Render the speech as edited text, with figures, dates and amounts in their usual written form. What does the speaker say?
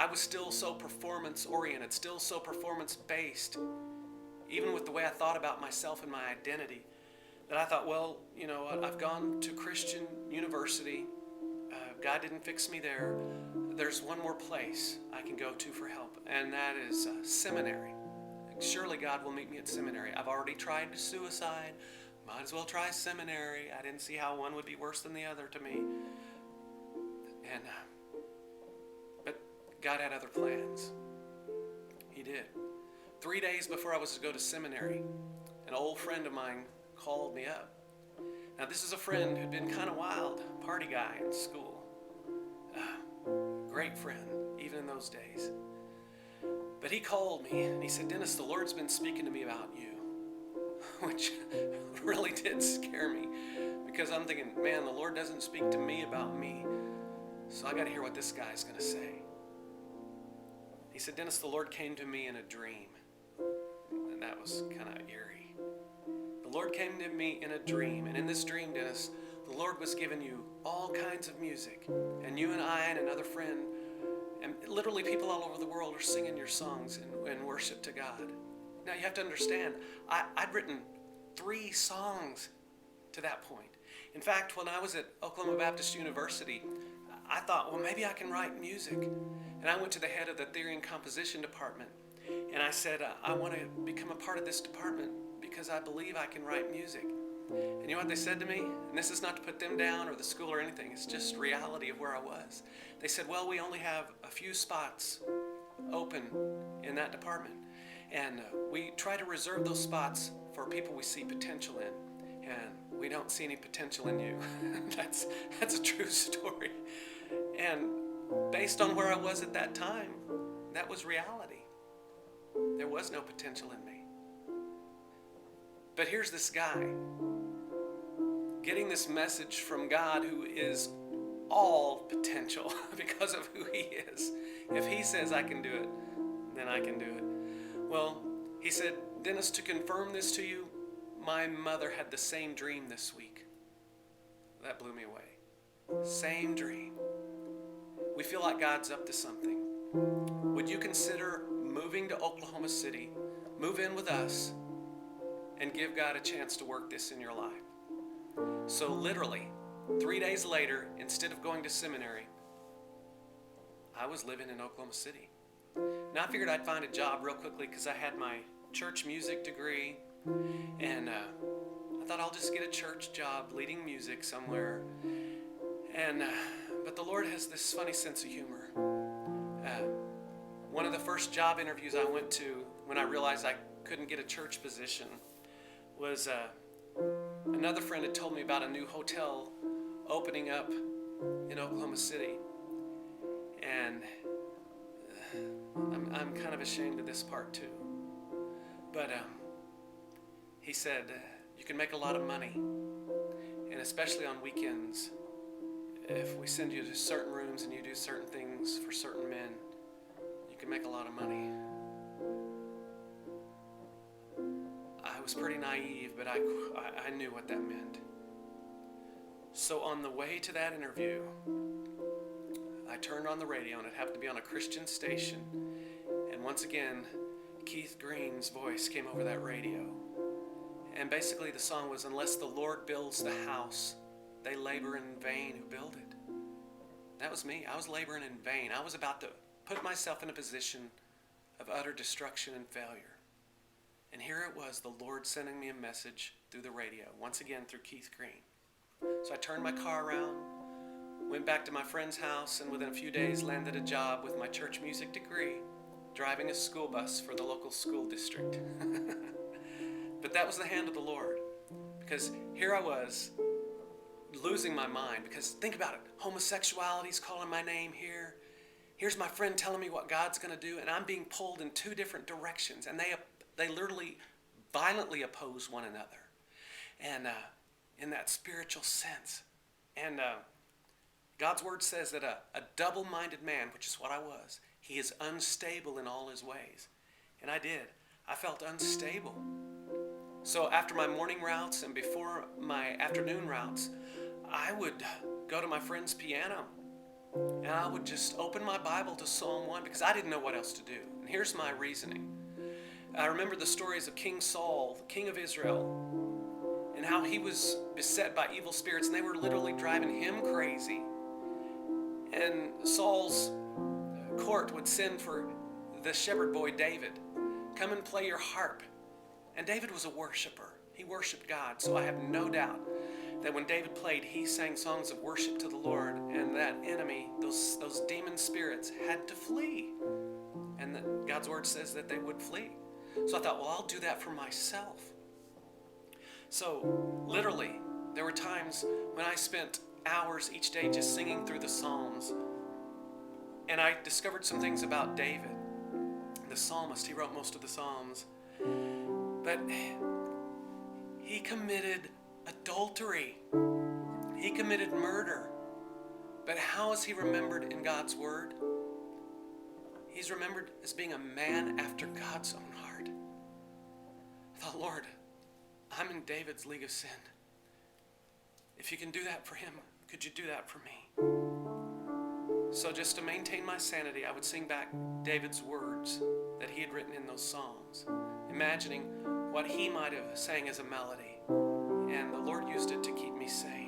I was still so performance-oriented, still so performance-based, even with the way I thought about myself and my identity, that I thought, well, you know, I've gone to Christian university. God didn't fix me there. There's one more place I can go to for help, and that is seminary. Surely God will meet me at seminary. I've already tried suicide. Might as well try seminary. I didn't see how one would be worse than the other to me. And but God had other plans. He did. 3 days before I was to go to seminary, an old friend of mine called me up. Now, this is a friend who'd been kind of wild, party guy in school. Great friend, even in those days. But he called me and he said, Dennis, the Lord's been speaking to me about you, which really did scare me, because I'm thinking, man, the Lord doesn't speak to me about me, so I got to hear what this guy's going to say. He said, Dennis, the Lord came to me in a dream. And that was kind of eerie. The Lord came to me in a dream, and in this dream, Dennis, the Lord was giving you all kinds of music, and you and I and another friend, and literally people all over the world are singing your songs in worship to God. Now you have to understand, I'd written 3 songs to that point. In fact, when I was at Oklahoma Baptist University, I thought, well, maybe I can write music. And I went to the head of the theory and composition department, and I said, I want to become a part of this department because I believe I can write music. And you know what they said to me? And this is not to put them down or the school or anything. It's just reality of where I was. They said, well, we only have a few spots open in that department. And we try to reserve those spots for people we see potential in. And we don't see any potential in you. That's a true story. And based on where I was at that time, that was reality. There was no potential in me. But here's this guy getting this message from God, who is all potential because of who he is. If he says I can do it, then I can do it. Well, he said, Dennis, to confirm this to you, my mother had the same dream this week. That blew me away. Same dream. We feel like God's up to something. Would you consider moving to Oklahoma City, move in with us, and give God a chance to work this in your life? So literally, 3 days later, instead of going to seminary, I was living in Oklahoma City. Now I figured I'd find a job real quickly because I had my church music degree, and I thought I'll just get a church job leading music somewhere. And but the Lord has this funny sense of humor. One of the first job interviews I went to when I realized I couldn't get a church position was another friend had told me about a new hotel opening up in Oklahoma City. And I'm kind of ashamed of this part too. But he said, you can make a lot of money. And especially on weekends, if we send you to certain rooms and you do certain things for certain men, you can make a lot of money. I was pretty naive, but I knew what that meant. So on the way to that interview, I turned on the radio, and it happened to be on a Christian station. And once again, Keith Green's voice came over that radio. And basically the song was, unless the Lord builds the house, they labor in vain who build it. That was me. I was laboring in vain. I was about to put myself in a position of utter destruction and failure. And here it was, the Lord sending me a message through the radio, once again through Keith Green. So I turned my car around, went back to my friend's house, and within a few days landed a job with my church music degree, driving a school bus for the local school district. But that was the hand of the Lord, because here I was, losing my mind, because think about it, homosexuality's calling my name here. Here's my friend telling me what God's going to do, and I'm being pulled in 2 different directions, and they literally violently oppose one another, and in that spiritual sense. And God's word says that a double-minded man, which is what I was, he is unstable in all his ways. And I did. I felt unstable. So after my morning routes and before my afternoon routes, I would go to my friend's piano and I would just open my Bible to Psalm 1 because I didn't know what else to do. And here's my reasoning. I remember the stories of King Saul, the king of Israel, and how he was beset by evil spirits, and they were literally driving him crazy. And Saul's court would send for the shepherd boy David, come and play your harp. And David was a worshiper. He worshiped God. So I have no doubt that when David played, he sang songs of worship to the Lord, and that enemy, those demon spirits, had to flee. And God's word says that they would flee. So I thought, well, I'll do that for myself. So literally, there were times when I spent hours each day just singing through the Psalms. And I discovered some things about David, the psalmist. He wrote most of the Psalms. But he committed adultery. He committed murder. But how is he remembered in God's word? He's remembered as being a man after God's own heart. I thought, Lord, I'm in David's league of sin. If you can do that for him, could you do that for me? So just to maintain my sanity, I would sing back David's words that he had written in those Psalms, imagining what he might have sang as a melody. And the Lord used it to keep me safe.